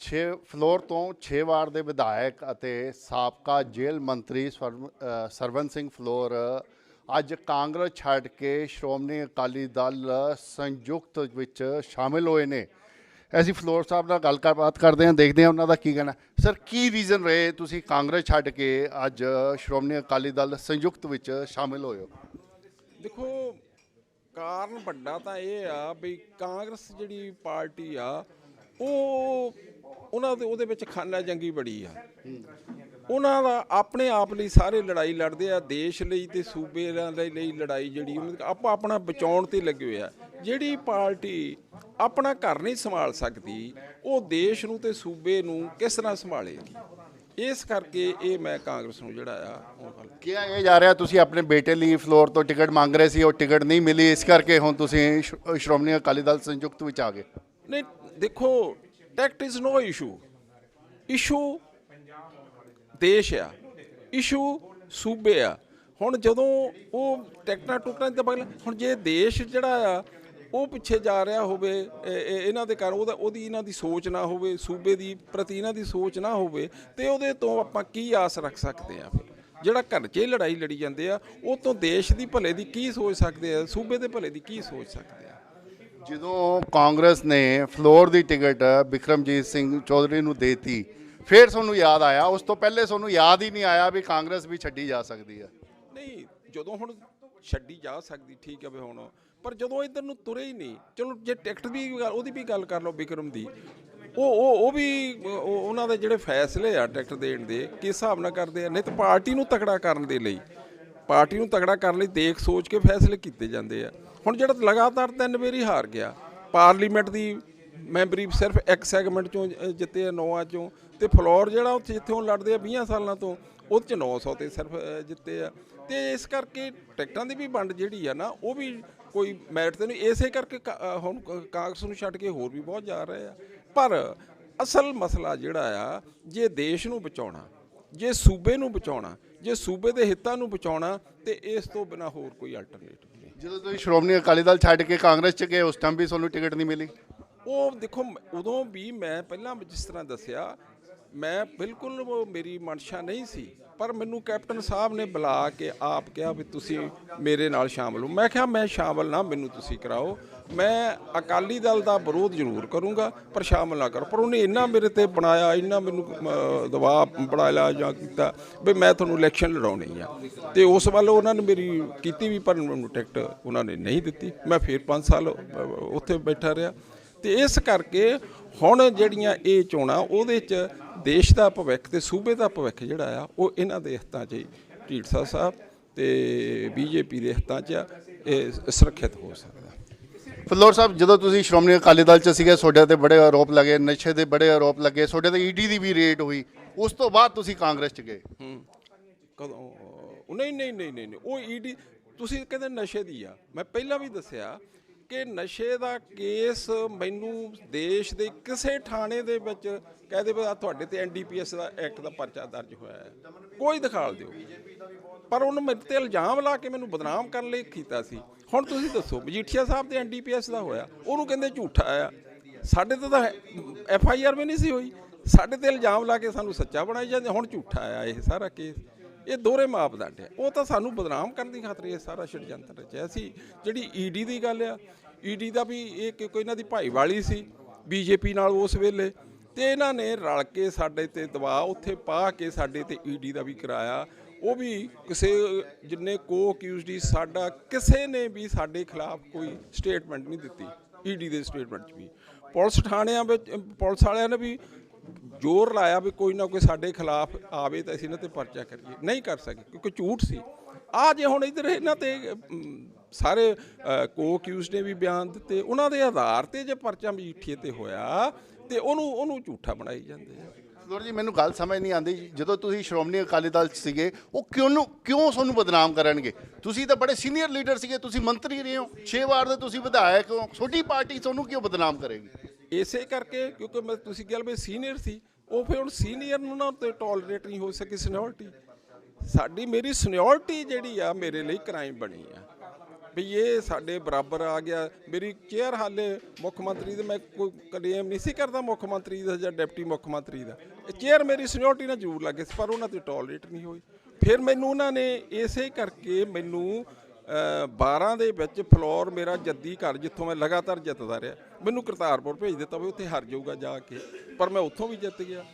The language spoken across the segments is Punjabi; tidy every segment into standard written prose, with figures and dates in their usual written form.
6 ਫਲੋਰ ਤੋਂ 6 ਵਾਰ ਦੇ ਵਿਧਾਇਕ ਅਤੇ ਸਾਬਕਾ ਜੇਲ੍ਹ ਮੰਤਰੀ ਸਰਵਨ ਸਿੰਘ ਫਲੋਰ ਅੱਜ ਕਾਂਗਰਸ ਛੱਡ ਕੇ ਸ਼੍ਰੋਮਣੀ ਅਕਾਲੀ ਦਲ ਸੰਯੁਕਤ ਵਿੱਚ ਸ਼ਾਮਿਲ ਹੋਏ ਨੇ। ਅਸੀਂ ਫਲੋਰ ਸਾਹਿਬ ਨਾਲ ਗੱਲਬਾਤ ਕਰਦੇ ਹਾਂ, ਦੇਖਦੇ ਹਾਂ ਉਹਨਾਂ ਦਾ ਕੀ ਕਹਿਣਾ। ਸਰ, ਕੀ ਰੀਜ਼ਨ ਰਹੇ ਤੁਸੀਂ ਕਾਂਗਰਸ ਛੱਡ ਕੇ ਅੱਜ ਸ਼੍ਰੋਮਣੀ ਅਕਾਲੀ ਦਲ ਸੰਯੁਕਤ ਵਿੱਚ ਸ਼ਾਮਿਲ ਹੋਏ ਹੋ? ਦੇਖੋ, ਕਾਰਨ ਵੱਡਾ ਤਾਂ ਇਹ ਆ ਵੀ ਕਾਂਗਰਸ ਜਿਹੜੀ ਪਾਰਟੀ ਆ ਉਹਨਾਂ ਦੇ ਉਹਦੇ ਵਿੱਚ ਖਾਨਾ ਜੰਗੀ ਬੜੀ ਆ। ਉਹਨਾਂ ਦਾ ਆਪਣੇ ਆਪ ਲਈ ਸਾਰੇ ਲੜਾਈ ਲੜਦੇ ਆ, ਦੇਸ਼ ਲਈ ਤੇ ਸੂਬਿਆਂ ਦੇ ਲਈ ਲੜਾਈ ਜਿਹੜੀ ਆਪਾਂ ਆਪਣਾ ਬਚਾਉਣ ਤੇ ਲੱਗੇ ਹੋਏ ਆ। ਜਿਹੜੀ ਪਾਰਟੀ ਆਪਣਾ ਘਰ ਨਹੀਂ ਸੰਭਾਲ ਸਕਦੀ ਉਹ ਦੇਸ਼ ਨੂੰ ਤੇ ਸੂਬੇ ਨੂੰ ਕਿਸ ਤਰ੍ਹਾਂ ਸੰਭਾਲੇਗੀ। ਇਸ ਕਰਕੇ ਇਹ ਮੈਂ ਕਾਂਗਰਸ ਨੂੰ ਜਿਹੜਾ ਆ ਉਹ ਕਿਹਾ ਇਹ ਜਾ ਰਿਹਾ ਤੁਸੀਂ ਆਪਣੇ ਬੇਟੇ ਲਈ ਫਲੋਰ ਤੋਂ ਟਿਕਟ ਮੰਗ ਰਹੇ ਸੀ, ਉਹ ਟਿਕਟ ਨਹੀਂ ਮਿਲੀ, ਇਸ ਕਰਕੇ ਹੁਣ ਤੁਸੀਂ ਸ਼੍ਰੋਮਣੀ ਅਕਾਲੀ ਦਲ ਸੰਯੁਕਤ ਵਿੱਚ ਆ ਗਏ। ਨਹੀਂ, ਦੇਖੋ, ਟਿਕਟ ਇਜ਼ ਨੋ ਇਸ਼ੂ ਦੇਸ਼ ਆ, ਇਸ਼ੂ ਸੂਬੇ ਆ। ਹੁਣ ਜਦੋਂ ਉਹ ਟਿਕਟਾਂ ਟੁਕਟਾਂ ਦੀ ਤਾਂ ਹੁਣ ਜੇ ਦੇਸ਼ ਜਿਹੜਾ ਆ ਉਹ ਪਿੱਛੇ ਜਾ ਰਿਹਾ ਹੋਵੇ ਇਹਨਾਂ ਦੇ ਕਾਰਨ ਉਹਦੀ ਇਹਨਾਂ ਦੀ ਸੋਚ ਨਾ ਹੋਵੇ, ਸੂਬੇ ਦੀ ਪ੍ਰਤੀ ਇਹਨਾਂ ਦੀ ਸੋਚ ਨਾ ਹੋਵੇ, ਤੇ ਉਹਦੇ ਤੋਂ ਆਪਾਂ ਕੀ ਆਸ ਰੱਖ ਸਕਦੇ ਆ? ਫਿਰ ਜਿਹੜਾ ਘਰ 'ਚ ਲੜਾਈ ਲੜੀ ਜਾਂਦੇ ਆ ਉਹ ਤੋਂ ਦੇਸ਼ ਦੀ ਭਲੇ ਦੀ ਕੀ ਸੋਚ ਸਕਦੇ ਆ, ਸੂਬੇ ਦੇ ਭਲੇ ਦੀ ਕੀ ਸੋਚ ਸਕਦੇ ਆ? ਜਦੋਂ ਕਾਂਗਰਸ ਨੇ ਫਲੋਰ ਦੀ ਟਿਕਟ ਬਿਕਰਮਜੀਤ ਸਿੰਘ ਚੌਧਰੀ ਨੂੰ ਦੇਤੀ, ਫਿਰ ਤੁਹਾਨੂੰ ਯਾਦ ਆਇਆ? ਉਸ ਤੋਂ ਪਹਿਲੇ ਤੁਹਾਨੂੰ ਯਾਦ ਹੀ ਨਹੀਂ ਆਇਆ ਵੀ ਕਾਂਗਰਸ ਵੀ ਛੱਡੀ ਜਾ ਸਕਦੀ ਹੈ? ਨਹੀਂ, ਜਦੋਂ ਹੁਣ ਛੱਡੀ ਜਾ ਸਕਦੀ ਠੀਕ ਹੈ ਵੀ ਹੁਣ, ਪਰ ਜਦੋਂ ਇੱਧਰ ਨੂੰ ਤੁਰੇ ਹੀ ਨਹੀਂ। ਚਲੋ ਜੇ ਟਿਕਟ ਦੀ ਉਹਦੀ ਵੀ ਗੱਲ ਕਰ ਲਓ, ਬਿਕਰਮ ਦੀ, ਉਹ ਵੀ ਉਹਨਾਂ ਦੇ ਜਿਹੜੇ ਫੈਸਲੇ ਆ ਟਿਕਟ ਦੇਣ ਦੇ ਕਿਸ ਹਿਸਾਬ ਨਾਲ ਕਰਦੇ ਆ। ਨਹੀਂ ਤਾਂ ਪਾਰਟੀ ਨੂੰ ਤਕੜਾ ਕਰਨ ਦੇ ਲਈ, ਪਾਰਟੀ ਨੂੰ ਤਕੜਾ ਕਰਨ ਲਈ ਦੇਖ ਸੋਚ ਕੇ ਫੈਸਲੇ ਕੀਤੇ ਜਾਂਦੇ ਆ। ਹੁਣ ਜਿਹੜਾ ਲਗਾਤਾਰ 3 ਵਾਰੀ ਹਾਰ ਗਿਆ, ਪਾਰਲੀਮੈਂਟ ਦੀ ਮੈਂਬਰੀ ਸਿਰਫ ਇੱਕ ਸੈਗਮੈਂਟ ਚੋਂ ਜਿੱਤੇ ਆ 9 ਚੋਂ, ਤੇ ਫਲੋਰ ਜਿਹੜਾ ਉੱਥੇ ਜਿੱਥੇ ਉਹ ਲੜਦੇ ਆ 20 ਸਾਲਾਂ ਤੋਂ ਉਹਦੇ 'ਚ 900 ਤੇ ਸਿਰਫ ਜਿੱਤੇ ਆ। ਤੇ ਇਸ ਕਰਕੇ ਟਿਕਟਾਂ ਦੀ ਵੀ ਵੰਡ ਜਿਹੜੀ ਆ ਨਾ ਉਹ ਵੀ ਕੋਈ ਮੈਰਿਟ ਤੇ ਨਹੀਂ। ਇਸੇ ਕਰਕੇ ਹੁਣ ਕਾਂਗਰਸ ਨੂੰ ਛੱਡ ਕੇ ਹੋਰ ਵੀ ਬਹੁਤ ਜਾ ਰਹੇ ਆ। ਪਰ ਅਸਲ ਮਸਲਾ ਜਿਹੜਾ ਆ, ਜੇ ਦੇਸ਼ ਨੂੰ ਬਚਾਉਣਾ, ਜੇ ਸੂਬੇ ਨੂੰ ਬਚਾਉਣਾ, ਜੇ ਸੂਬੇ ਦੇ ਹਿੱਤਾਂ ਨੂੰ ਬਚਾਉਣਾ, ਤੇ ਇਸ ਤੋਂ ਬਿਨਾਂ ਹੋਰ ਕੋਈ ਅਲਟਰਨੇਟਿਵ ਨਹੀਂ। ਜਦੋਂ ਤੁਸੀਂ ਸ਼੍ਰੋਮਣੀ ਅਕਾਲੀ ਦਲ ਛੱਡ ਕੇ ਕਾਂਗਰਸ 'ਚ ਗਏ ਉਸ ਟਾਈਮ ਵੀ ਤੁਹਾਨੂੰ ਟਿਕਟ ਨਹੀਂ ਮਿਲੀ? ਉਹ ਦੇਖੋ, ਉਦੋਂ ਵੀ ਮੈਂ ਪਹਿਲਾਂ ਜਿਸ ਤਰ੍ਹਾਂ ਦੱਸਿਆ, ਮੈਂ ਬਿਲਕੁਲ ਮੇਰੀ ਮਨਸ਼ਾ ਨਹੀਂ ਸੀ, ਪਰ ਮੈਨੂੰ ਕੈਪਟਨ ਸਾਹਿਬ ਨੇ ਬੁਲਾ ਕੇ ਆਪ ਕਿਹਾ ਵੀ ਤੁਸੀਂ ਮੇਰੇ ਨਾਲ ਸ਼ਾਮਲ ਹੋ। ਮੈਂ ਕਿਹਾ ਮੈਂ ਸ਼ਾਮਲ ਨਾ, ਮੈਨੂੰ ਤੁਸੀਂ ਕਰਾਓ, ਮੈਂ ਅਕਾਲੀ ਦਲ ਦਾ ਵਿਰੋਧ ਜ਼ਰੂਰ ਕਰੂੰਗਾ ਪਰ ਸ਼ਾਮਲ ਨਾ ਕਰੋ। ਪਰ ਉਹਨੇ ਇੰਨਾ ਮੇਰੇ ਤੇ ਬਣਾਇਆ, ਇੰਨਾ ਮੈਨੂੰ ਦਬਾਅ ਬਣਾਇਆ ਜਾਂ ਕੀਤਾ ਵੀ ਮੈਂ ਤੁਹਾਨੂੰ ਇਲੈਕਸ਼ਨ ਲੜਾਉਣੀ ਆ, ਤੇ ਉਸ ਵੱਲ ਉਹਨਾਂ ਨੇ ਮੇਰੀ ਕੀਤੀ ਵੀ, ਪਰ ਮੈਨੂੰ ਟਿਕਟ ਉਹਨਾਂ ਨੇ ਨਹੀਂ ਦਿੱਤੀ। ਮੈਂ ਫਿਰ 5 ਸਾਲ ਉੱਥੇ ਬੈਠਾ ਰਿਹਾ। ਤੇ ਇਸ ਕਰਕੇ ਹੁਣ ਜਿਹੜੀਆਂ ਇਹ ਚੋਣਾਂ ਉਹਦੇ 'ਚ ਦੇਸ਼ ਦਾ ਭਵਿੱਖ ਤੇ ਸੂਬੇ ਦਾ ਭਵਿੱਖ ਜਿਹੜਾ ਆ ਉਹ ਇਹਨਾਂ ਦੇ ਹੱਥਾਂ 'ਚ ਢੀਂਡਸਾ ਸਾਹਿਬ ਤੇ BJP ਦੇ ਹੱਥਾਂ 'ਚ ਇਹ ਸੁਰੱਖਿਅਤ ਹੋ ਸਕਦਾ। ਫਲੋਰ ਸਾਹਿਬ, ਜਦੋਂ ਤੁਸੀਂ ਸ਼੍ਰੋਮਣੀ ਅਕਾਲੀ ਦਲ 'ਚ ਸੀਗੇ, ਤੁਹਾਡੇ ਤੇ ਬੜੇ ਆਰੋਪ ਲੱਗੇ, ਨਸ਼ੇ ਦੇ ਬੜੇ ਆਰੋਪ ਲੱਗੇ, ਤੁਹਾਡੇ ਤੇ ED ਦੀ ਵੀ ਰੇਡ ਹੋਈ, ਉਸ ਤੋਂ ਬਾਅਦ ਤੁਸੀਂ ਕਾਂਗਰਸ 'ਚ ਗਏ। ਕਦੋਂ? ਨਹੀਂ, ਉਹ ED ਤੁਸੀਂ ਕਹਿੰਦੇ ਨਸ਼ੇ ਦੀ ਆ। ਮੈਂ ਪਹਿਲਾਂ ਵੀ ਦੱਸਿਆ ਕਿ ਨਸ਼ੇ ਦਾ ਕੇਸ ਮੈਨੂੰ ਦੇਸ਼ ਦੇ ਕਿਸੇ ਥਾਣੇ ਦੇ ਵਿੱਚ ਕਹਿ ਦੇ ਤੁਹਾਡੇ ਤੇ NDPS ਦਾ ਐਕਟ ਦਾ ਪਰਚਾ ਦਰਜ ਹੋਇਆ ਹੈ, ਕੋਈ ਦਿਖਾਲ ਦਿਓ। ਪਰ ਉਹਨੂੰ ਮੇਰੇ ਤੇ ਇਲਜ਼ਾਮ ਲਾ ਕੇ ਮੈਨੂੰ ਬਦਨਾਮ ਕਰਨ ਲਈ ਕੀਤਾ ਸੀ। ਹੁਣ ਤੁਸੀਂ ਦੱਸੋ, ਮਜੀਠੀਆ ਸਾਹਿਬ ਤੇ NDPS ਦਾ ਹੋਇਆ, ਉਹਨੂੰ ਕਹਿੰਦੇ ਝੂਠਾ ਆ। ਸਾਡੇ ਤੇ ਤਾਂ FIR ਵੀ ਨਹੀਂ ਸੀ ਹੋਈ, ਸਾਡੇ ਤੇ ਇਲਜ਼ਾਮ ਲਾ ਕੇ ਸਾਨੂੰ ਸੱਚਾ ਬਣਾਈ ਜਾਂਦੇ। ਹੁਣ ਝੂਠਾ ਆ ਇਹ ਸਾਰਾ ਕੇਸ। ਇਹ ਦੋਹਰੇ ਮਾਪਦੰਡ ਹੈ। ਉਹ ਤਾਂ ਸਾਨੂੰ ਬਦਨਾਮ ਕਰਨ ਦੀ ਖਾਤਰ ਇਹ ਸਾਰਾ ਛੜਯੰਤਰ ਰਚਿਆ ਸੀ। ਜਿਹੜੀ ED ਦੀ ਗੱਲ ਆ, ED ਦਾ ਵੀ ਇਹ ਕਿਉਂਕਿ ਇਹਨਾਂ ਦੀ ਭਾਈਵਾਲੀ ਸੀ BJP ਨਾਲ ਉਸ ਵੇਲੇ, ਤੇ ਇਹਨਾਂ ਨੇ ਰਲ ਕੇ ਸਾਡੇ ਤੇ ਦਬਾਅ ਉੱਥੇ ਪਾ ਕੇ ਸਾਡੇ ਤੇ ED ਦਾ ਵੀ ਕਰਾਇਆ। ਉਹ ਵੀ ਕਿਸੇ ਜਿੰਨੇ co-accused ਸਾਡਾ ਕਿਸੇ ਨੇ ਵੀ ਸਾਡੇ ਖਿਲਾਫ ਕੋਈ ਸਟੇਟਮੈਂਟ ਨਹੀਂ ਦਿੱਤੀ। ED ਦੇ ਸਟੇਟਮੈਂਟ 'ਚ ਵੀ ਪੁਲਿਸ ਥਾਣਿਆਂ ਵਿੱਚ ਪੁਲਿਸ ਵਾਲਿਆਂ ਨੇ ਵੀ ਜ਼ੋਰ ਲਾਇਆ ਵੀ ਕੋਈ ਨਾ ਕੋਈ ਸਾਡੇ ਖਿਲਾਫ ਆਵੇ ਤਾਂ ਅਸੀਂ ਇਹਨਾਂ ਤੇ ਪਰਚਾ ਕਰੀਏ, ਨਹੀਂ ਕਰ ਸਕੇ ਕਿਉਂਕਿ ਝੂਠ ਸੀ। ਆ ਜੇ ਹੁਣ ਇੱਧਰ ਇਹਨਾਂ ਤੇ ਸਾਰੇ co-accused ਨੇ ਵੀ ਬਿਆਨ ਦਿੱਤੇ, ਉਹਨਾਂ ਦੇ ਆਧਾਰ ਤੇ ਜੇ ਪਰਚਾ ਮਜੀਠੀਏ ਤੇ ਹੋਇਆ ਤੇ ਉਹਨੂੰ ਝੂਠਾ ਬਣਾਈ ਜਾਂਦੇ ਆ। ਫਲੋਰ ਜੀ, ਮੈਨੂੰ ਗੱਲ ਸਮਝ ਨਹੀਂ ਆਉਂਦੀ, ਜਦੋਂ ਤੁਸੀਂ ਸ਼੍ਰੋਮਣੀ ਅਕਾਲੀ ਦਲ 'ਚ ਸੀਗੇ ਉਹ ਕਿਉਂ ਤੁਹਾਨੂੰ ਬਦਨਾਮ ਕਰਨਗੇ? ਤੁਸੀਂ ਤਾਂ ਬੜੇ ਸੀਨੀਅਰ ਲੀਡਰ ਸੀਗੇ, ਤੁਸੀਂ ਮੰਤਰੀ ਰਹੇ ਹੋ, 6 ਵਾਰ ਦੇ ਤੁਸੀਂ ਵਿਧਾਇਕ ਹੋ, ਛੋਟੀ ਪਾਰਟੀ ਤੁਹਾਨੂੰ ਕਿਉਂ ਬਦਨਾਮ ਕਰੇਗੀ? ਇਸੇ ਕਰਕੇ ਕਿਉਂਕਿ ਤੁਸੀਂ ਗੱਲ ਵੀ ਸੀਨੀਅਰ ਸੀ, ਉਹ ਫਿਰ ਹੁਣ ਸੀਨੀਅਰ ਨੂੰ ਨਾ ਤੇ ਟੋਲਰੇਟ ਨਹੀਂ ਹੋ ਸਕੀ ਸੀਨੀਅਰਟੀ। ਮੇਰੀ ਸੀਨੀਅਰਟੀ ਜਿਹੜੀ ਆ ਮੇਰੇ ਲਈ ਕ੍ਰਾਈਮ ਬਣੀ ਆ। ਵੀ ਇਹ ਸਾਡੇ ਬਰਾਬਰ ਆ ਗਿਆ। ਮੇਰੀ ਚੇਅਰ ਹਾਲੇ ਮੁੱਖ ਮੰਤਰੀ ਦੇ, ਮੈਂ ਕੋਈ ਕਲੇਮ ਨਹੀਂ ਸੀ ਕਰਦਾ ਮੁੱਖ ਮੰਤਰੀ ਦਾ ਜਾਂ ਡਿਪਟੀ ਮੁੱਖ ਮੰਤਰੀ ਦਾ, ਚੇਅਰ ਮੇਰੀ ਸੀਨੀਅਰਟੀ ਨਾਲ ਜ਼ਰੂਰ ਲੱਗੇ ਸੀ, ਪਰ ਉਹਨਾਂ ਤੇ ਟੋਲਰੇਟ ਨਹੀਂ ਹੋਈ। ਫਿਰ ਮੈਨੂੰ ਉਹਨਾਂ ਨੇ ਇਸੇ ਕਰਕੇ ਮੈਨੂੰ 12 ਦੇ ਵਿੱਚ ਫਲੋਰ ਮੇਰਾ ਜੱਦੀ ਘਰ ਜਿੱਥੋਂ ਮੈਂ ਲਗਾਤਾਰ ਜਿੱਤਦਾ ਰਿਹਾ, ਮੈਨੂੰ ਕਰਤਾਰਪੁਰ ਭੇਜ ਦਿੱਤਾ ਵੀ ਉੱਥੇ ਹਾਰ ਜਾਊਗਾ ਜਾ ਕੇ, ਪਰ ਮੈਂ ਉੱਥੋਂ ਵੀ ਜਿੱਤ ਗਿਆ।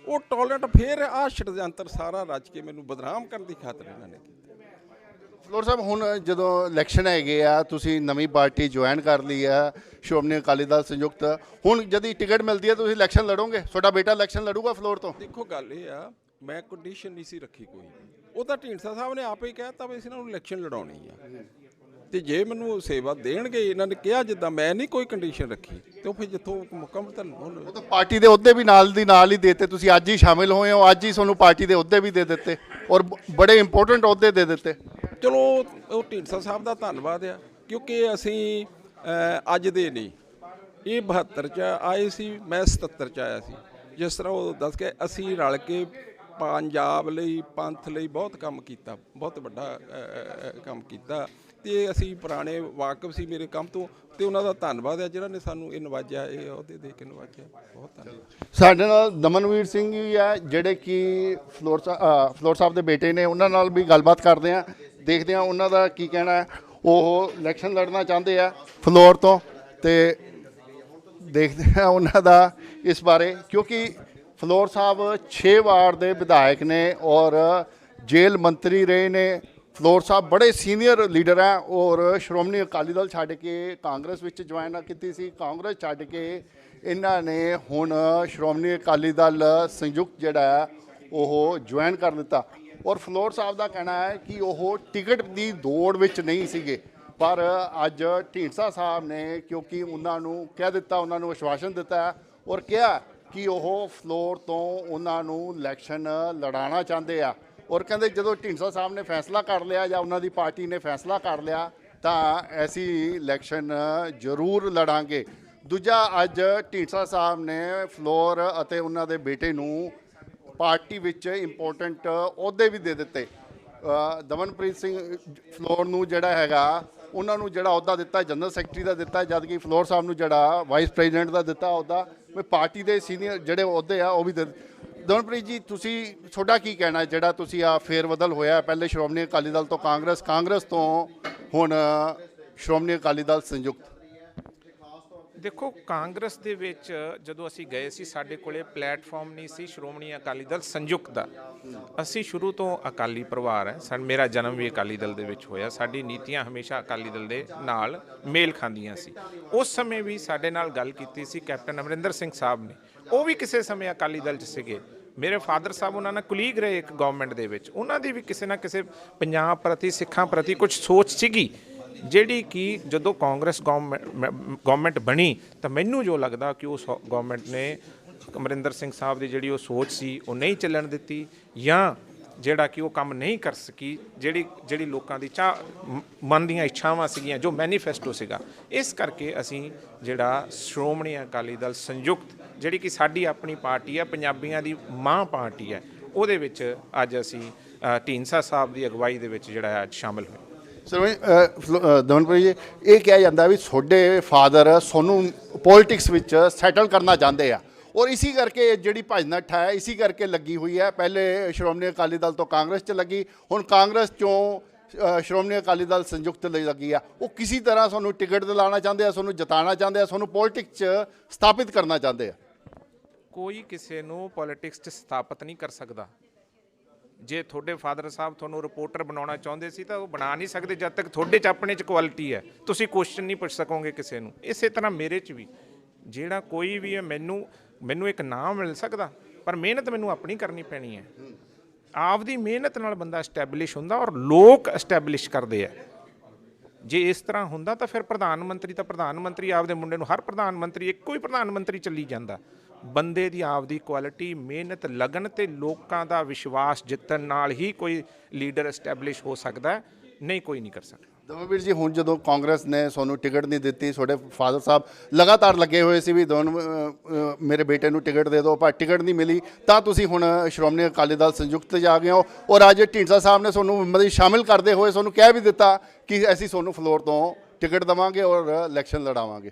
ਉਹ ਟੋਲਰੇਟ ਫਿਰ ਆਹ ਛੜਯੰਤਰ ਸਾਰਾ ਰਚ ਕੇ ਮੈਨੂੰ ਬਦਨਾਮ ਕਰਨ ਦੀ ਖਾਤਰ ਇਹਨਾਂ ਨੇ ਕੀਤਾ। ਫਲੋਰ ਸਾਹਿਬ, ਹੁਣ ਜਦੋਂ ਇਲੈਕਸ਼ਨ ਹੈਗੇ ਆ, ਤੁਸੀਂ ਨਵੀਂ ਪਾਰਟੀ ਜੁਆਇਨ ਕਰ ਲਈ ਆ, ਸ਼੍ਰੋਮਣੀ ਅਕਾਲੀ ਦਲ ਸੰਯੁਕਤ, ਹੁਣ ਜਦ ਟਿਕਟ ਮਿਲਦੀ ਹੈ ਤੁਸੀਂ ਇਲੈਕਸ਼ਨ ਲੜੋਗੇ? ਤੁਹਾਡਾ ਬੇਟਾ ਇਲੈਕਸ਼ਨ ਲੜੂਗਾ ਫਲੋਰ ਤੋਂ? ਦੇਖੋ ਗੱਲ ਇਹ ਆ, ਮੈਂ ਕੰਡੀਸ਼ਨ ਨਹੀਂ ਸੀ ਰੱਖੀ ਕੋਈ, ਉਹ ਤਾਂ ਢੀਂਡਸਾ ਸਾਹਿਬ ਨੇ ਆਪੇ ਹੀ ਕਹਿਤਾ ਵੀ ਅਸੀਂ ਇਹਨਾਂ ਨੂੰ ਇਲੈਕਸ਼ਨ ਲੜਾਉਣੀ ਆ, ਤੇ ਜੇ ਮੈਨੂੰ ਸੇਵਾ ਦੇਣਗੇ ਇਹਨਾਂ ਨੇ ਕਿਹਾ ਜਿੱਦਾਂ, ਮੈਂ ਨਹੀਂ ਕੋਈ ਕੰਡੀਸ਼ਨ ਰੱਖੀ, ਤੇ ਉਹ ਫਿਰ ਜਿੱਥੋਂ ਮੁਕੰਮਲ ਤਾਂ ਉਹ ਤਾਂ ਪਾਰਟੀ ਦੇ ਅਹੁਦੇ ਵੀ ਨਾਲ ਦੀ ਨਾਲ ਹੀ ਦੇਤੇ, ਤੁਸੀਂ ਅੱਜ ਹੀ ਸ਼ਾਮਿਲ ਹੋਏ ਹੋ, ਅੱਜ ਹੀ ਤੁਹਾਨੂੰ ਪਾਰਟੀ ਦੇ ਅਹੁਦੇ ਵੀ ਦੇ ਦਿੱਤੇ ਔਰ ਬੜੇ ਇੰਪੋਰਟੈਂਟ ਅਹੁਦੇ ਦੇ ਦਿੱਤੇ। ਚਲੋ ਉਹ ਢੀਂਡਸਾ ਸਾਹਿਬ ਦਾ ਧੰਨਵਾਦ ਆ, ਕਿਉਂਕਿ ਅਸੀਂ ਅੱਜ ਦੇ ਨਹੀਂ, ਇਹ 72 'ਚ ਆਏ ਸੀ, ਮੈਂ 77 'ਚ ਆਇਆ ਸੀ। ਜਿਸ ਤਰ੍ਹਾਂ ਉਹ ਦੱਸ ਕੇ ਅਸੀਂ ਰਲ ਕੇ ਪੰਜਾਬ ਲਈ, ਪੰਥ ਲਈ ਬਹੁਤ ਕੰਮ ਕੀਤਾ, ਬਹੁਤ ਵੱਡਾ ਕੰਮ ਕੀਤਾ, ਤੇ ਅਸੀਂ ਪੁਰਾਣੇ ਵਾਕਫ ਸੀ ਮੇਰੇ ਕੰਮ ਤੋਂ, ਤੇ ਉਹਨਾਂ ਦਾ ਧੰਨਵਾਦ ਹੈ ਜਿਹਨਾਂ ਨੇ ਸਾਨੂੰ ਇਹ ਨਵਾਜਿਆ, ਇਹ ਅਹੁਦੇ ਦੇ ਕੇ ਨਵਾਜਿਆ, ਬਹੁਤ ਧੰਨਵਾਦ। ਸਾਡੇ ਨਾਲ ਦਮਨਵੀਰ ਸਿੰਘ ਵੀ ਹੈ, ਜਿਹੜੇ ਕਿ ਫਲੋਰ ਸਾਹਿਬ ਦੇ ਬੇਟੇ ਨੇ, ਉਹਨਾਂ ਨਾਲ ਵੀ ਗੱਲਬਾਤ ਕਰਦੇ ਆ, ਦੇਖਦੇ ਆ ਉਹਨਾਂ ਦਾ ਕੀ ਕਹਿਣਾ ਹੈ। ਉਹ ਇਲੈਕਸ਼ਨ ਲੜਨਾ ਚਾਹੁੰਦੇ ਆ ਫਲੋਰ ਤੋਂ, ਤੇ ਦੇਖਦੇ ਆ ਉਹਨਾਂ ਦਾ ਇਸ ਬਾਰੇ, ਕਿਉਂਕਿ ਫਲੋਰ ਸਾਹਿਬ 6 ਵਾਰ ਦੇ ਵਿਧਾਇਕ ਨੇ ਔਰ ਜੇਲ੍ਹ ਮੰਤਰੀ ਰਹੇ ਨੇ। ਫਲੋਰ ਸਾਹਿਬ ਬੜੇ ਸੀਨੀਅਰ ਲੀਡਰ ਹੈ ਔਰ ਸ਼੍ਰੋਮਣੀ ਅਕਾਲੀ ਦਲ ਛੱਡ ਕੇ ਕਾਂਗਰਸ ਵਿੱਚ ਜੁਆਇਨ ਕੀਤੀ ਸੀ, ਕਾਂਗਰਸ ਛੱਡ ਕੇ ਇਹਨਾਂ ਨੇ ਹੁਣ ਸ਼੍ਰੋਮਣੀ ਅਕਾਲੀ ਦਲ ਸੰਯੁਕਤ ਜਿਹੜਾ ਹੈ ਉਹ ਜੁਆਇਨ ਕਰ ਦਿੱਤਾ। ਔਰ ਫਲੋਰ ਸਾਹਿਬ ਦਾ ਕਹਿਣਾ ਹੈ ਕਿ ਉਹ ਟਿਕਟ ਦੀ ਦੌੜ ਵਿੱਚ ਨਹੀਂ ਸੀਗੇ, ਪਰ ਅੱਜ ਢੀਂਡਸਾ ਸਾਹਿਬ ਨੇ ਕਿਉਂਕਿ ਉਹਨਾਂ ਨੂੰ ਕਹਿ ਦਿੱਤਾ, ਉਹਨਾਂ ਨੂੰ ਵਿਸ਼ਵਾਸਨ ਦਿੱਤਾ ਔਰ ਕਿਹਾ ਕਿ ਉਹ ਫਲੋਰ ਤੋਂ ਉਹਨਾਂ ਨੂੰ ਇਲੈਕਸ਼ਨ ਲੜਾਉਣਾ ਚਾਹੁੰਦੇ ਆ। ਔਰ ਕਹਿੰਦੇ ਜਦੋਂ ਢੀਂਡਸਾ ਸਾਹਿਬ ਨੇ ਫੈਸਲਾ ਕਰ ਲਿਆ ਜਾਂ ਉਹਨਾਂ ਦੀ ਪਾਰਟੀ ਨੇ ਫੈਸਲਾ ਕਰ ਲਿਆ ਤਾਂ ਅਸੀਂ ਇਲੈਕਸ਼ਨ ਜ਼ਰੂਰ ਲੜਾਂਗੇ। ਦੂਜਾ, ਅੱਜ ਢੀਂਡਸਾ ਸਾਹਿਬ ਨੇ ਫਲੋਰ ਅਤੇ ਉਹਨਾਂ ਦੇ ਬੇਟੇ ਨੂੰ ਪਾਰਟੀ ਵਿੱਚ ਇੰਪੋਰਟੈਂਟ ਅਹੁਦੇ ਵੀ ਦੇ ਦਿੱਤੇ। ਦਮਨਪ੍ਰੀਤ ਸਿੰਘ ਫਲੋਰ ਨੂੰ ਜਿਹੜਾ ਹੈਗਾ, ਉਹਨਾਂ ਨੂੰ ਜਿਹੜਾ ਅਹੁਦਾ ਦਿੱਤਾ ਜਨਰਲ ਸੈਕਟਰੀ ਦਾ ਦਿੱਤਾ, ਜਦ ਕਿ ਫਲੋਰ ਸਾਹਿਬ ਨੂੰ ਜਿਹੜਾ ਵਾਈਸ ਪ੍ਰੈਜ਼ੀਡੈਂਟ ਦਾ ਦਿੱਤਾ ਅਹੁਦਾ, ਪਾਰਟੀ ਦੇ ਸੀਨੀਅਰ ਜਿਹੜੇ ਅਹੁਦੇ ਆ ਉਹ ਵੀ ਦੇ। ਦਮਨਪ੍ਰੀਤ ਜੀ, ਤੁਸੀਂ ਤੁਹਾਡਾ ਕੀ ਕਹਿਣਾ ਜਿਹੜਾ ਤੁਸੀਂ ਆ ਫੇਰ ਬਦਲ ਹੋਇਆ, ਪਹਿਲੇ ਸ਼੍ਰੋਮਣੀ ਅਕਾਲੀ ਦਲ ਤੋਂ ਕਾਂਗਰਸ, ਕਾਂਗਰਸ ਤੋਂ ਹੁਣ ਸ਼੍ਰੋਮਣੀ ਅਕਾਲੀ ਦਲ ਸੰਯੁਕਤ? ਦੇਖੋ, ਕਾਂਗਰਸ ਦੇ ਵਿੱਚ ਜਦੋਂ ਅਸੀਂ ਗਏ ਸੀ, ਸਾਡੇ ਕੋਲੇ ਪਲੇਟਫਾਰਮ ਨਹੀਂ ਸੀ ਸ਼੍ਰੋਮਣੀ ਅਕਾਲੀ ਦਲ ਸੰਯੁਕਤ ਦਾ। ਅਸੀਂ ਸ਼ੁਰੂ ਤੋਂ ਅਕਾਲੀ ਪਰਿਵਾਰ ਹੈ, ਮੇਰਾ ਜਨਮ ਵੀ ਅਕਾਲੀ ਦਲ ਦੇ ਵਿੱਚ ਹੋਇਆ, ਸਾਡੀ ਨੀਤੀਆਂ ਹਮੇਸ਼ਾ ਅਕਾਲੀ ਦਲ ਦੇ ਨਾਲ ਮੇਲ ਖਾਂਦੀਆਂ ਸੀ। ਉਸ ਸਮੇਂ ਵੀ ਸਾਡੇ ਨਾਲ ਗੱਲ ਕੀਤੀ ਸੀ ਕੈਪਟਨ ਅਮਰਿੰਦਰ ਸਿੰਘ ਸਾਹਿਬ ਨੇ, ਉਹ ਵੀ ਕਿਸੇ ਸਮੇਂ ਅਕਾਲੀ ਦਲ 'ਚ ਸੀਗੇ। ਮੇਰੇ ਫਾਦਰ ਸਾਹਿਬ ਉਹਨਾਂ ਨਾਲ ਕੁਲੀਗ ਰਹੇ ਇੱਕ ਗਵਰਨਮੈਂਟ ਦੇ ਵਿੱਚ, ਉਹਨਾਂ ਦੀ ਵੀ ਕਿਸੇ ਨਾ ਕਿਸੇ ਪੰਜਾਬ ਪ੍ਰਤੀ, ਸਿੱਖਾਂ ਪ੍ਰਤੀ ਕੁਝ ਸੋਚ ਸੀਗੀ, ਜਿਹੜੀ ਕਿ ਜਦੋਂ ਕਾਂਗਰਸ ਗਵਰਨਮੈਂਟ ਬਣੀ ਤਾਂ ਮੈਨੂੰ ਜੋ ਲੱਗਦਾ ਕਿ ਉਸ ਗਵਰਨਮੈਂਟ ਨੇ ਅਮਰਿੰਦਰ ਸਿੰਘ ਸਾਹਿਬ ਦੀ ਜਿਹੜੀ ਉਹ ਸੋਚ ਸੀ ਉਹ ਨਹੀਂ ਚੱਲਣ ਦਿੱਤੀ, ਜਾਂ ਜਿਹੜਾ ਕਿ ਉਹ ਕੰਮ ਨਹੀਂ ਕਰ ਸਕੀ, ਜਿਹੜੀ ਲੋਕਾਂ ਦੀ ਮਨ ਦੀਆਂ ਇੱਛਾਵਾਂ ਸੀਗੀਆਂ, ਜੋ ਮੈਨੀਫੈਸਟੋ ਸੀਗਾ। ਇਸ ਕਰਕੇ ਅਸੀਂ ਜਿਹੜਾ ਸ਼੍ਰੋਮਣੀ ਅਕਾਲੀ ਦਲ ਸੰਯੁਕਤ, ਜਿਹੜੀ ਕਿ ਸਾਡੀ ਆਪਣੀ ਪਾਰਟੀ ਹੈ, ਪੰਜਾਬੀਆਂ ਦੀ ਮਾਂ ਪਾਰਟੀ ਹੈ, ਉਹਦੇ ਵਿੱਚ ਅੱਜ ਅਸੀਂ ਢੀਂਡਸਾ ਸਾਹਿਬ ਦੀ ਅਗਵਾਈ ਦੇ ਵਿੱਚ ਜਿਹੜਾ ਅੱਜ ਸ਼ਾਮਿਲ ਹੋਏ। ਦਮਨਪ੍ਰੀਤ ਜੀ, ਇਹ ਕਿਹਾ ਜਾਂਦਾ ਵੀ ਤੁਹਾਡੇ ਫਾਦਰ ਤੁਹਾਨੂੰ ਪੋਲਿਟਿਕਸ ਵਿੱਚ ਸੈਟਲ ਕਰਨਾ ਚਾਹੁੰਦੇ ਆ, ਔਰ ਇਸੀ ਕਰਕੇ ਜਿਹੜੀ ਭੱਜ ਨੱਠ ਹੈ ਇਸੀ ਕਰਕੇ ਲੱਗੀ ਹੋਈ ਹੈ। ਪਹਿਲੇ ਸ਼੍ਰੋਮਣੀ ਅਕਾਲੀ ਦਲ ਤੋਂ ਕਾਂਗਰਸ 'ਚ ਲੱਗੀ, ਹੁਣ ਕਾਂਗਰਸ 'ਚੋਂ ਸ਼੍ਰੋਮਣੀ ਅਕਾਲੀ ਦਲ ਸੰਯੁਕਤ ਲਈ ਲੱਗੀ ਆ। ਉਹ ਕਿਸੇ ਤਰ੍ਹਾਂ ਤੁਹਾਨੂੰ ਟਿਕਟ ਦਿਲਾਉਣਾ ਚਾਹੁੰਦੇ ਆ, ਤੁਹਾਨੂੰ ਜਿਤਾਉਣਾ ਚਾਹੁੰਦੇ ਆ, ਤੁਹਾਨੂੰ ਪੋਲਿਟਿਕਸ 'ਚ ਸਥਾਪਿਤ ਕਰਨਾ ਚਾਹੁੰਦੇ ਆ। ਕੋਈ ਕਿਸੇ ਨੂੰ ਪੋਲਿਟਿਕਸ 'ਚ ਸਥਾਪਿਤ ਨਹੀਂ ਕਰ ਸਕਦਾ। ਜੇ ਤੁਹਾਡੇ ਫਾਦਰ ਸਾਹਿਬ ਤੁਹਾਨੂੰ ਰਿਪੋਰਟਰ ਬਣਾਉਣਾ ਚਾਹੁੰਦੇ ਸੀ ਤਾਂ ਉਹ ਬਣਾ ਨਹੀਂ ਸਕਦੇ ਜਦ ਤੱਕ ਤੁਹਾਡੇ 'ਚ ਆਪਣੇ 'ਚ ਕੁਆਲਿਟੀ ਹੈ, ਤੁਸੀਂ ਕੁਐਸਚਨ ਨਹੀਂ ਪੁੱਛ ਸਕੋਗੇ ਕਿਸੇ ਨੂੰ। ਇਸੇ ਤਰ੍ਹਾਂ ਮੇਰੇ 'ਚ ਵੀ ਜਿਹੜਾ ਕੋਈ ਵੀ ਹੈ, ਮੈਨੂੰ ਇੱਕ ਨਾਮ ਮਿਲ ਸਕਦਾ, ਪਰ ਮਿਹਨਤ ਮੈਨੂੰ ਆਪਣੀ ਕਰਨੀ ਪੈਣੀ ਹੈ। ਆਪਦੀ ਮਿਹਨਤ ਨਾਲ ਬੰਦਾ ਐਸਟੈਬਲਿਸ਼ ਹੁੰਦਾ ਔਰ ਲੋਕ ਐਸਟੈਬਲਿਸ਼ ਕਰਦੇ ਆ। ਜੇ ਇਸ ਤਰ੍ਹਾਂ ਹੁੰਦਾ ਤਾਂ ਫਿਰ ਪ੍ਰਧਾਨ ਮੰਤਰੀ ਆਪਦੇ ਮੁੰਡੇ ਨੂੰ, ਹਰ ਪ੍ਰਧਾਨ ਮੰਤਰੀ ਇੱਕੋ ਹੀ ਪ੍ਰਧਾਨ ਮੰਤਰੀ ਚੱਲੀ ਜਾਂਦਾ। ਬੰਦੇ ਦੀ ਆਪਦੀ ਕੁਆਲਿਟੀ, ਮਿਹਨਤ, ਲਗਨ ਤੇ ਲੋਕਾਂ ਦਾ ਵਿਸ਼ਵਾਸ ਜਿੱਤਣ ਨਾਲ ਹੀ ਕੋਈ ਲੀਡਰ ਐਸਟੈਬਲਿਸ਼ ਹੋ ਸਕਦਾ, ਨਹੀਂ ਕੋਈ ਨਹੀਂ ਕਰ ਸਕਦਾ। ਦਮਨਵੀਰ ਜੀ, ਹੁਣ ਜਦੋਂ ਕਾਂਗਰਸ ਨੇ ਤੁਹਾਨੂੰ ਟਿਕਟ ਨਹੀਂ ਦਿੱਤੀ, ਤੁਹਾਡੇ ਫਾਦਰ ਸਾਹਿਬ ਲਗਾਤਾਰ ਲੱਗੇ ਹੋਏ ਸੀ ਵੀ ਮੇਰੇ ਬੇਟੇ ਨੂੰ ਟਿਕਟ ਦੇ ਦਿਓ, ਪਰ ਟਿਕਟ ਨਹੀਂ ਮਿਲੀ, ਤਾਂ ਤੁਸੀਂ ਹੁਣ ਸ਼੍ਰੋਮਣੀ ਅਕਾਲੀ ਦਲ ਸੰਯੁਕਤ 'ਚ ਆ ਗਏ ਹੋ ਔਰ ਅੱਜ ਢੀਂਡਸਾ ਸਾਹਿਬ ਨੇ ਤੁਹਾਨੂੰ ਮਤਲਬ ਸ਼ਾਮਿਲ ਕਰਦੇ ਹੋਏ ਤੁਹਾਨੂੰ ਕਹਿ ਵੀ ਦਿੱਤਾ ਕਿ ਅਸੀਂ ਤੁਹਾਨੂੰ ਫਲੋਰ ਤੋਂ ਟਿਕਟ ਦੇਵਾਂਗੇ ਔਰ ਇਲੈਕਸ਼ਨ ਲੜਾਵਾਂਗੇ।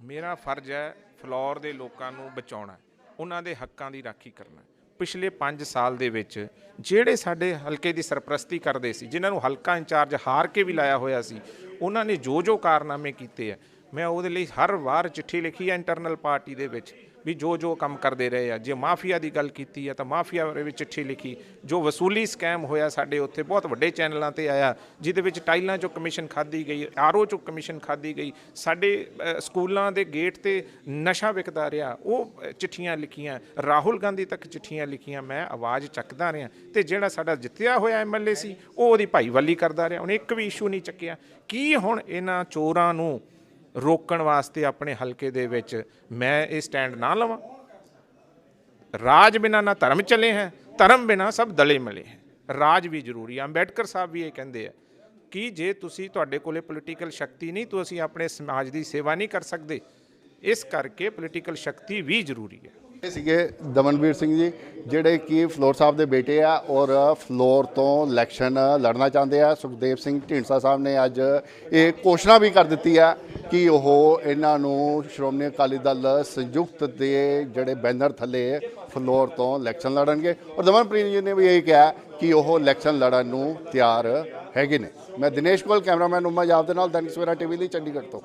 ਮੇਰਾ ਫਰਜ਼ ਹੈ ਫਲੋਰ ਦੇ ਲੋਕਾਂ ਨੂੰ ਬਚਾਉਣਾ, ਉਹਨਾਂ ਦੇ ਹੱਕਾਂ ਦੀ ਰਾਖੀ ਕਰਨਾ। ਪਿਛਲੇ 5 ਸਾਲ ਦੇ ਵਿੱਚ ਜਿਹੜੇ ਸਾਡੇ ਹਲਕੇ ਦੀ ਸਰਪ੍ਰਸਤੀ ਕਰਦੇ ਸੀ, ਜਿਨ੍ਹਾਂ ਨੂੰ ਹਲਕਾ ਇੰਚਾਰਜ ਹਾਰ ਕੇ ਵੀ ਲਾਇਆ ਹੋਇਆ ਸੀ, ਉਹਨਾਂ ਨੇ ਜੋ ਕਾਰਨਾਮੇ ਕੀਤੇ ਆ, ਮੈਂ ਉਹਦੇ ਲਈ ਹਰ ਵਾਰ ਚਿੱਠੀ ਲਿਖੀ ਹੈ ਇੰਟਰਨਲ ਪਾਰਟੀ ਦੇ ਵਿੱਚ ਵੀ ਜੋ ਕੰਮ ਕਰਦੇ ਰਹੇ ਆ। ਜੇ ਮਾਫੀਆ ਦੀ ਗੱਲ ਕੀਤੀ ਹੈ ਤਾਂ ਮਾਫੀਆ ਬਾਰੇ ਵੀ ਚਿੱਠੀ ਲਿਖੀ। ਜੋ ਵਸੂਲੀ ਸਕੈਮ ਹੋਇਆ ਸਾਡੇ ਉੱਥੇ ਬਹੁਤ ਵੱਡੇ ਚੈਨਲਾਂ ਤੇ ਆਇਆ, ਜਿਹਦੇ ਵਿੱਚ ਟਾਈਲਾਂ 'ਚੋਂ ਕਮਿਸ਼ਨ ਖਾਧੀ ਗਈ, ਆਰਓ 'ਚੋਂ ਕਮਿਸ਼ਨ ਖਾਧੀ ਗਈ, ਸਾਡੇ ਸਕੂਲਾਂ ਦੇ ਗੇਟ ਤੇ ਨਸ਼ਾ ਵਿਕਦਾ ਰਿਹਾ, ਉਹ ਚਿੱਠੀਆਂ ਲਿਖੀਆਂ, ਰਾਹੁਲ ਗਾਂਧੀ ਤੱਕ ਚਿੱਠੀਆਂ ਲਿਖੀਆਂ। ਮੈਂ ਆਵਾਜ਼ ਚੱਕਦਾ ਰਿਹਾ ਤੇ ਜਿਹੜਾ ਸਾਡਾ ਜਿੱਤਿਆ ਹੋਇਆ ਐਮਐਲਏ ਸੀ ਉਹ ਉਹਦੀ ਭਾਈਵਾਲੀ ਕਰਦਾ ਰਿਹਾ, ਉਹਨੇ ਇੱਕ ਵੀ ਇਸ਼ੂ ਨਹੀਂ ਚੱਕਿਆ। ਕੀ ਹੁਣ ਇਹਨਾਂ ਚੋਰਾਂ ਨੂੰ ਰੋਕਣ ਵਾਸਤੇ ਆਪਣੇ ਹਲਕੇ ਦੇ ਵਿੱਚ ਮੈਂ ਇਹ ਸਟੈਂਡ ਨਾ ਲਵਾਂ? ਰਾਜ ਬਿਨਾਂ ਨਾ ਧਰਮ ਚਲੇ ਹੈ, ਧਰਮ ਬਿਨਾਂ ਸਭ ਦਲੇ ਮਲੇ ਹੈ। ਰਾਜ ਵੀ ਜ਼ਰੂਰੀ ਹੈ। ਅੰਬੇਡਕਰ ਸਾਹਿਬ ਵੀ ਇਹ ਕਹਿੰਦੇ ਆ ਕਿ ਜੇ ਤੁਸੀਂ ਤੁਹਾਡੇ ਕੋਲੇ ਪੋਲੀਟੀਕਲ ਸ਼ਕਤੀ ਨਹੀਂ, ਤੁਸੀਂ ਆਪਣੇ ਸਮਾਜ ਦੀ ਸੇਵਾ ਨਹੀਂ ਕਰ ਸਕਦੇ। ਇਸ ਕਰਕੇ ਪੋਲੀਟੀਕਲ ਸ਼ਕਤੀ ਵੀ ਜ਼ਰੂਰੀ ਹੈ। ਇਹ ਸੀਗੇ ਦਮਨਵੀਰ ਸਿੰਘ ਜੀ, ਜਿਹੜੇ ਕਿ ਫਲੋਰ ਸਾਹਿਬ ਦੇ ਬੇਟੇ ਆ ਔਰ ਫਲੋਰ ਤੋਂ ਇਲੈਕਸ਼ਨ ਲੜਨਾ ਚਾਹੁੰਦੇ ਆ। ਸੁਖਦੇਵ ਸਿੰਘ ਢੀਂਡਸਾ ਸਾਹਿਬ ਨੇ ਅੱਜ ਇਹ ਘੋਸ਼ਣਾ ਵੀ ਕਰ ਦਿੱਤੀ ਆ ਕਿ ਉਹ ਇਹਨਾਂ ਨੂੰ ਸ਼੍ਰੋਮਣੀ ਅਕਾਲੀ ਦਲ ਸੰਯੁਕਤ ਦੇ ਜਿਹੜੇ ਬੈਨਰ ਥੱਲੇ ਫਲੋਰ ਤੋਂ ਇਲੈਕਸ਼ਨ ਲੜਨਗੇ ਔਰ ਦਮਨਪ੍ਰੀਤ ਜੀ ਨੇ ਵੀ ਇਹ ਕਿਹਾ ਕਿ ਉਹ ਇਲੈਕਸ਼ਨ ਲੜਨ ਨੂੰ ਤਿਆਰ ਹੈਗੇ ਨੇ। ਮੈਂ ਦਿਨੇਸ਼ ਕੋਲ, ਕੈਮਰਾਮੈਨ ਉਮਾ ਜਾਬ ਦੇ ਨਾਲ, ਦੈਨਿਕ ਸਵੇਰਾ ਟੀਵੀ ਲਈ ਚੰਡੀਗੜ੍ਹ ਤੋਂ।